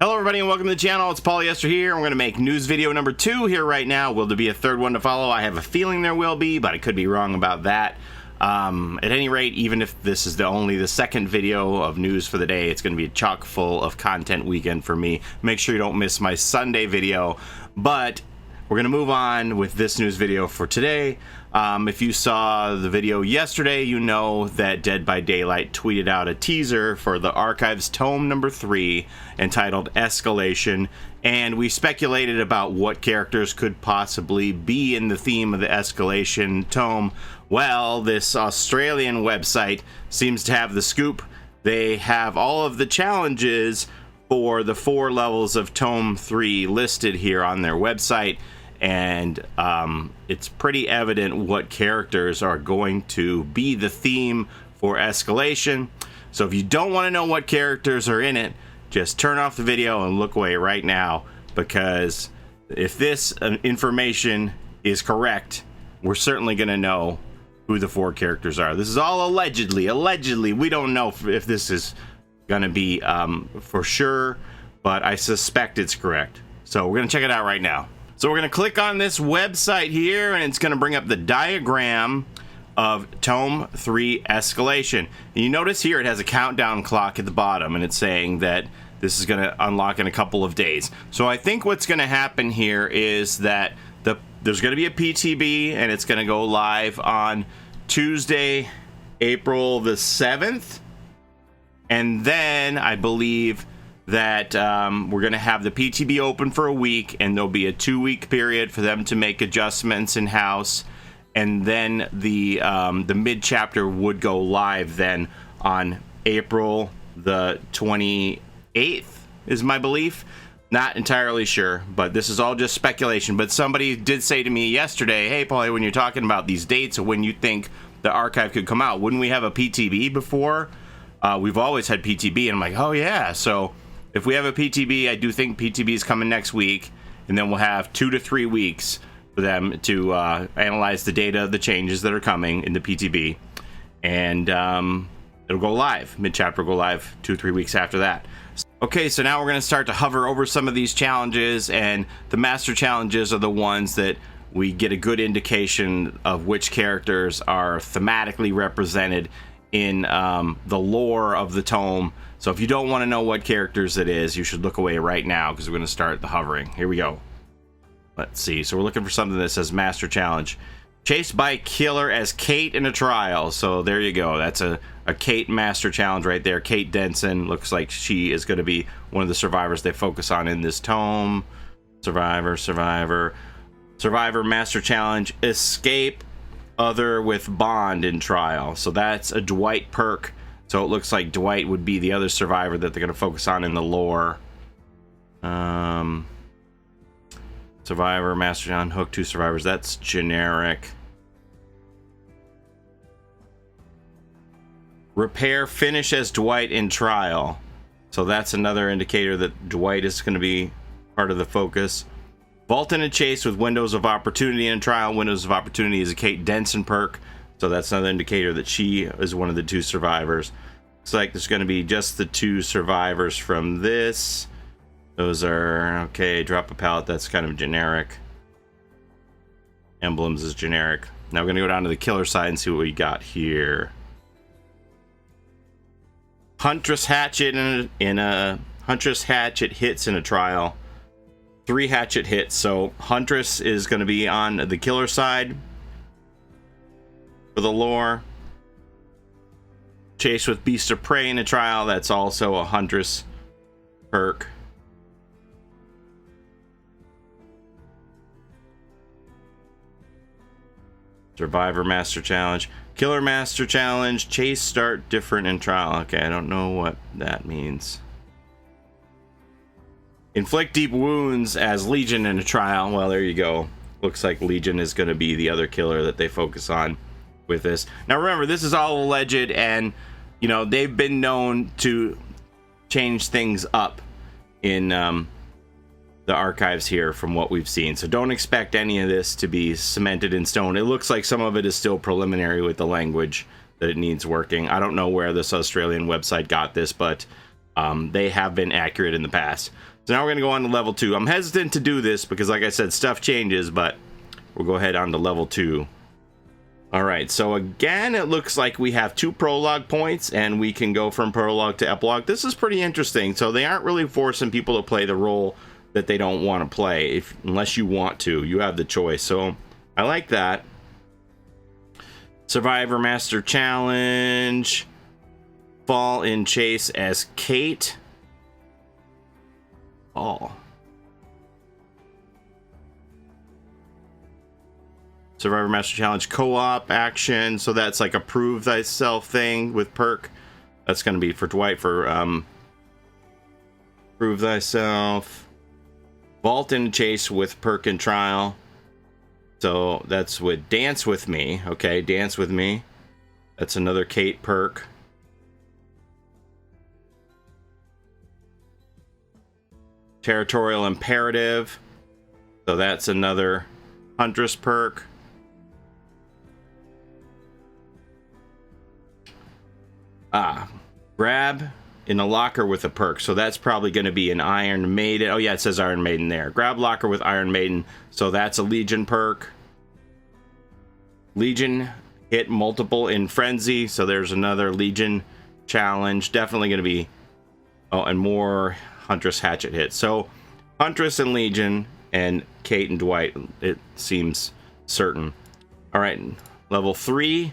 Hello everybody and welcome to the channel. It's Paulie, Esther here. We're going to make news video number 2 here right now. Will there be a third one to follow? I have a feeling there will be, but I could be wrong about that. At any rate, even if this is only the second video of news for the day, it's going to be a chock full of content weekend for me. Make sure you don't miss my Sunday video, but we're going to move on with this news video for today. If you saw the video yesterday, you know that Dead by Daylight tweeted out a teaser for the Archives Tome III entitled Escalation, and we speculated about what characters could possibly be in the theme of the Escalation tome. Well, this Australian website seems to have the scoop. They have all of the challenges for the 4 levels of Tome 3 listed here on their website. And it's pretty evident what characters are going to be the theme for Escalation. So if you don't want to know what characters are in it, just turn off the video and look away right now, because if this information is correct, we're certainly going to know who the 4 characters are. This is all allegedly. We don't know if this is going to be for sure, but I suspect it's correct. So we're going to check it out right now. So we're going to click on this website here, and it's going to bring up the diagram of Tome 3 Escalation. And you notice here it has a countdown clock at the bottom, and it's saying that this is going to unlock in a couple of days. So I think what's going to happen here is that there's going to be a PTB, and it's going to go live on Tuesday, April the 7th. And then I believe that we're going to have the PTB open for a week, and there'll be a 2-week period for them to make adjustments in-house, and then the mid-chapter would go live then on April the 28th, is my belief. Not entirely sure, but this is all just speculation. But somebody did say to me yesterday, hey, Paulie, when you're talking about these dates of when you think the archive could come out, wouldn't we have a PTB before? We've always had PTB, and I'm like, oh yeah, so if we have a PTB, I do think PTB is coming next week, and then we'll have 2 to 3 weeks for them to analyze the data, the changes that are coming in the PTB, and it'll go live. Mid-chapter will go live 2 or 3 weeks after that. Okay, so now we're going to start to hover over some of these challenges, and the master challenges are the ones that we get a good indication of which characters are thematically represented in the lore of the tome. So if you don't want to know what characters it is, you should look away right now, because we're going to start the hovering. Here we go. Let's see. So we're looking for something that says Master Challenge. Chased by Killer as Kate in a trial. So there you go. That's a Kate Master Challenge right there. Kate Denson. Looks like she is going to be one of the survivors they focus on in this tome. Survivor Master Challenge. Escape Other with Bond in trial. So that's a Dwight perk. So it looks like Dwight would be the other survivor that they're going to focus on in the lore. Survivor, Master John, Hook, 2 survivors. That's generic. Repair, finish as Dwight in trial. So that's another indicator that Dwight is going to be part of the focus. Vault in a chase with Windows of Opportunity in trial. Windows of Opportunity is a Kate Denson perk. So that's another indicator that she is one of the 2 survivors. Looks like there's going to be just the 2 survivors from this. Those are, okay, drop a pallet, that's kind of generic. Emblems is generic. Now we're going to go down to the killer side and see what we got here. Huntress Hatchet in a Huntress Hatchet hits in a trial. 3 hatchet hits, so Huntress is going to be on the killer side for the lore. Chase with Beast of Prey in a trial, that's also a Huntress perk. Survivor Master Challenge. Killer Master Challenge. Chase start different in trial. Okay, I don't know what that means. Inflict deep wounds as Legion in a trial. Well, there you go. Looks like Legion is going to be the other killer that they focus on with this. Now remember, this is all alleged, and you know they've been known to change things up in the archives here from what we've seen, so don't expect any of this to be cemented in stone. It looks like some of it is still preliminary with the language that it needs working. I don't know where this Australian website got this, but they have been accurate in the past. So now we're going to go on to level 2. I'm hesitant to do this because, like I said, stuff changes, but we'll go ahead on to level 2. Alright, so again, it looks like we have 2 prologue points, and we can go from prologue to epilogue. This is pretty interesting. So they aren't really forcing people to play the role that they don't want to play, unless you want to. You have the choice. So I like that. Survivor Master Challenge. Fall in chase as Kate. Oh. Survivor Master Challenge co-op action. So that's like a prove thyself thing with perk. That's going to be for Dwight for prove thyself. Vault in chase with perk and trial. So that's with Dance With Me. Okay, Dance With Me. That's another Kate perk. Territorial Imperative. So that's another Huntress perk. Grab in a locker with a perk. So that's probably going to be an Iron Maiden. Oh yeah, it says Iron Maiden there. Grab locker with Iron Maiden. So that's a Legion perk. Legion hit multiple in Frenzy. So there's another Legion challenge. Definitely going to be... Oh, and more Huntress Hatchet hits. So Huntress and Legion and Kate and Dwight, it seems certain. All right, level 3.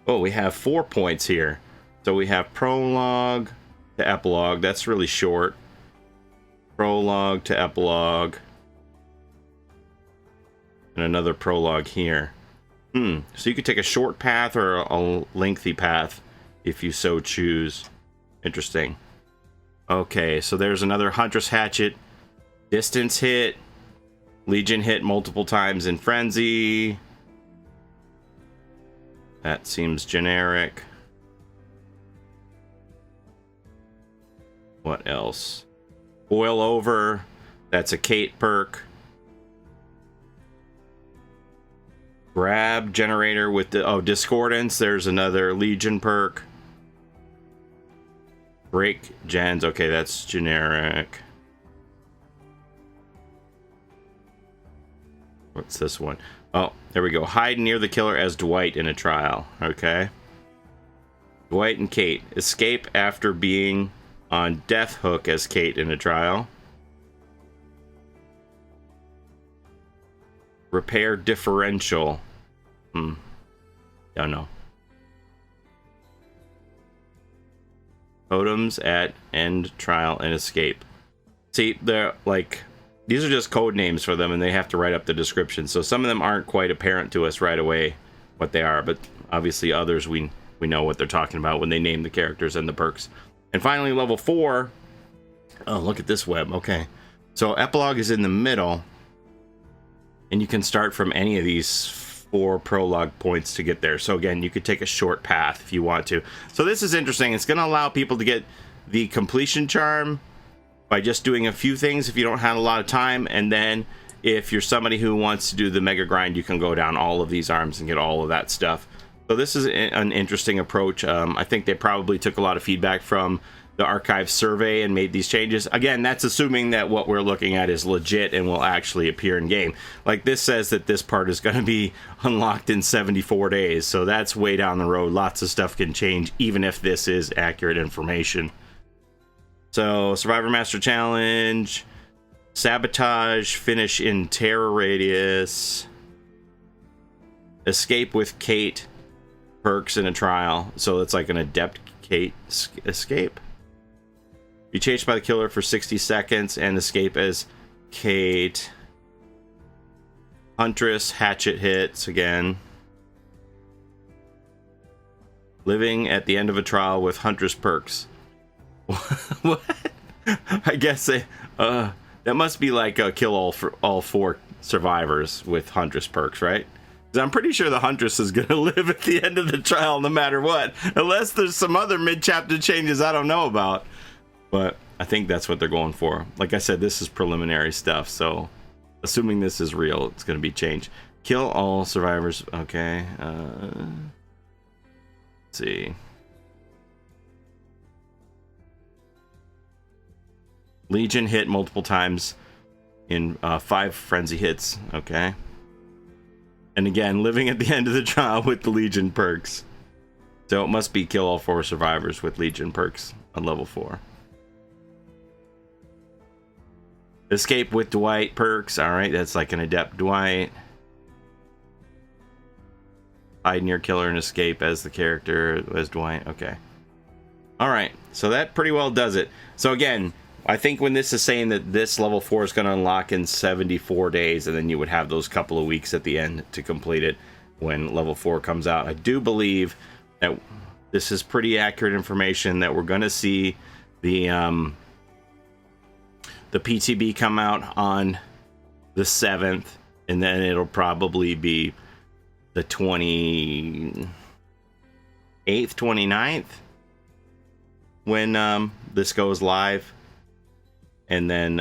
Oh, we have 4 points here. So we have prologue to epilogue. That's really short. Prologue to epilogue. And another prologue here. So you could take a short path or a lengthy path if you so choose. Interesting. Okay, so there's another Huntress Hatchet. Distance hit. Legion hit multiple times in Frenzy. That seems generic. What else? Boil Over. That's a Kate perk. Grab Generator with the Discordance. There's another Legion perk. Break Gens. Okay, that's generic. What's this one? Oh, there we go. Hide near the killer as Dwight in a trial. Okay. Dwight and Kate. Escape after being on Death Hook as Kate in a trial. Repair differential. Don't know. Totems at end, trial, and escape. See, they're like... These are just code names for them, and they have to write up the description. So some of them aren't quite apparent to us right away what they are, but obviously others we know what they're talking about when they name the characters and the perks. And finally, level 4. Oh, look at this web. Okay. So epilogue is in the middle, and you can start from any of these 4 prologue points to get there. So again, you could take a short path if you want to. So this is interesting. It's going to allow people to get the completion charm by just doing a few things if you don't have a lot of time, and then if you're somebody who wants to do the mega grind, you can go down all of these arms and get all of that stuff. So this is an interesting approach. I think they probably took a lot of feedback from the Archives survey and made these changes. Again, that's assuming that what we're looking at is legit and will actually appear in game. Like this says that this part is going to be unlocked in 74 days, so that's way down the road. Lots of stuff can change even if this is accurate information. So, Survivor Master Challenge, Sabotage, Finish in Terror Radius, Escape with Kate, perks in a trial. So it's like an Adept Kate escape. Be chased by the killer for 60 seconds and escape as Kate. Huntress, Hatchet hits again. Living at the end of a trial with Huntress perks. What? I guess that must be like a kill all 4 survivors with Huntress perks, right? Because I'm pretty sure the Huntress is going to live at the end of the trial no matter what, unless there's some other mid-chapter changes I don't know about. But I think that's what they're going for. Like I said, this is preliminary stuff, so assuming this is real, it's going to be changed. Kill all survivors. Okay. Let's see. Legion hit multiple times in 5 frenzy hits. Okay. And again, living at the end of the trial with the Legion perks. So it must be kill all 4 survivors with Legion perks on level 4. Escape with Dwight perks. Alright, that's like an adept Dwight. Hide near killer and escape as the character as Dwight. Okay. Alright, so that pretty well does it. So again, I think when this is saying that this level 4 is going to unlock in 74 days, and then you would have those couple of weeks at the end to complete it when level 4 comes out. I do believe that this is pretty accurate information, that we're going to see the PTB come out on the 7th, and then it'll probably be the 28th, 29th when this goes live. And then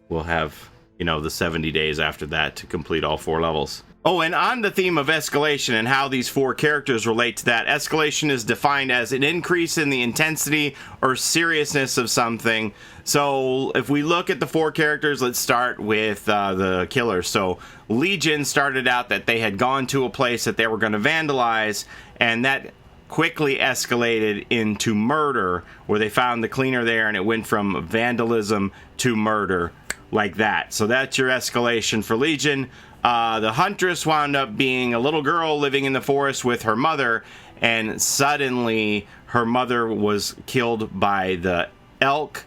we'll have, you know, the 70 days after that to complete all 4 levels. Oh, and on the theme of escalation and how these 4 characters relate to that, escalation is defined as an increase in the intensity or seriousness of something. So if we look at the 4 characters, let's start with the killers. So Legion started out that they had gone to a place that they were going to vandalize, and that quickly escalated into murder, where they found the cleaner there, and it went from vandalism to murder like that. So that's your escalation for Legion. The Huntress wound up being a little girl living in the forest with her mother, and suddenly her mother was killed by the elk,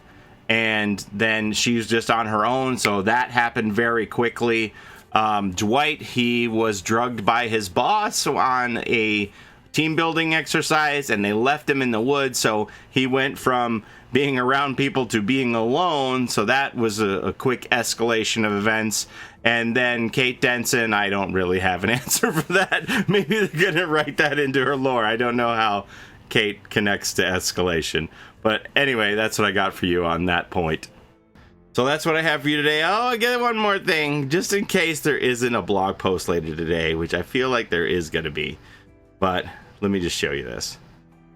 and then she was just on her own, so that happened very quickly. Dwight, he was drugged by his boss on a team building exercise, and they left him in the woods, so he went from being around people to being alone, so that was a quick escalation of events. And then Kate Denson, I don't really have an answer for that. Maybe they're gonna write that into her lore. I don't know how Kate connects to escalation, but anyway, that's what I got for you on that point. So that's what I have for you today. Oh, I get one more thing, just in case there isn't a blog post later today, which I feel like there is gonna be, but let me just show you this.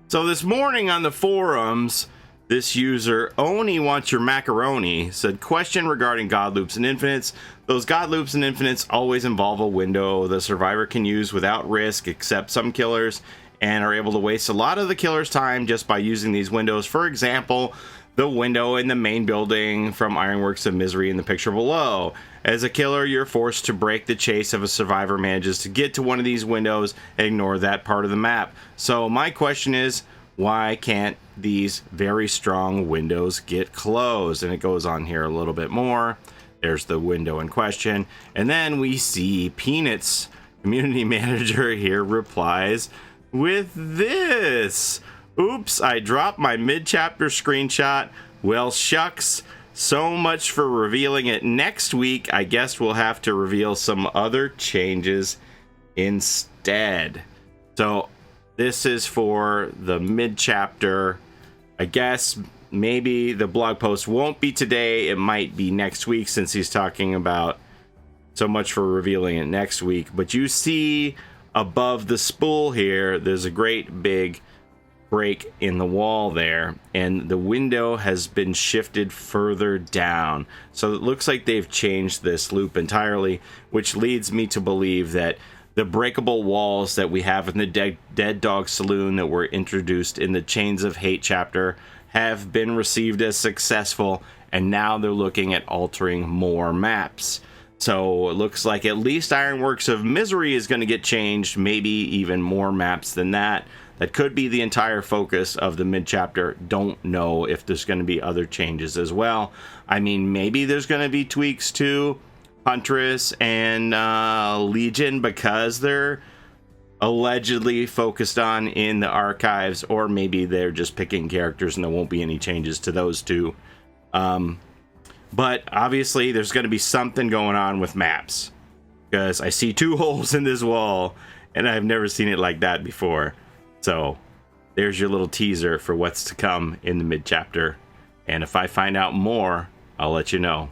So this morning on the forums, this user, Oni Wants Your Macaroni, said, question regarding God Loops and Infinites. Those God Loops and Infinites always involve a window the survivor can use without risk, except some killers, and are able to waste a lot of the killer's time just by using these windows. For example, the window in the main building from Ironworks of Misery in the picture below. As a killer, you're forced to break the chase if a survivor manages to get to one of these windows and ignore that part of the map. So my question is, why can't these very strong windows get closed? And it goes on here a little bit more. There's the window in question. And then we see Peanits, community manager here, replies with this. Oops, I dropped my mid-chapter screenshot. Well, shucks. So much for revealing it next week. I guess we'll have to reveal some other changes instead. So this is for the mid-chapter. I guess maybe the blog post won't be today. It might be next week, since he's talking about so much for revealing it next week. But you see above the spool here, there's a great big break in the wall there, and the window has been shifted further down. So it looks like they've changed this loop entirely, which leads me to believe that the breakable walls that we have in the Dead Dog Saloon that were introduced in the Chains of Hate chapter have been received as successful, and now they're looking at altering more maps. So it looks like at least Ironworks of Misery is going to get changed, maybe even more maps than that. That could be the entire focus of the mid-chapter. Don't know if there's going to be other changes as well. I mean, maybe there's going to be tweaks to Huntress and Legion, because they're allegedly focused on in the archives, or maybe they're just picking characters and there won't be any changes to those two. But obviously there's going to be something going on with maps, because I see 2 holes in this wall and I've never seen it like that before. So there's your little teaser for what's to come in the mid-chapter. And if I find out more, I'll let you know.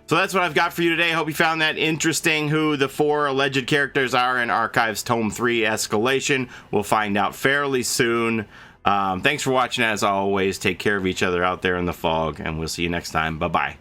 So that's what I've got for you today. Hope you found that interesting, who the 4 alleged characters are in Archives Tome 3 Escalation. We'll find out fairly soon. Thanks for watching as always. Take care of each other out there in the fog, and we'll see you next time. Bye-bye.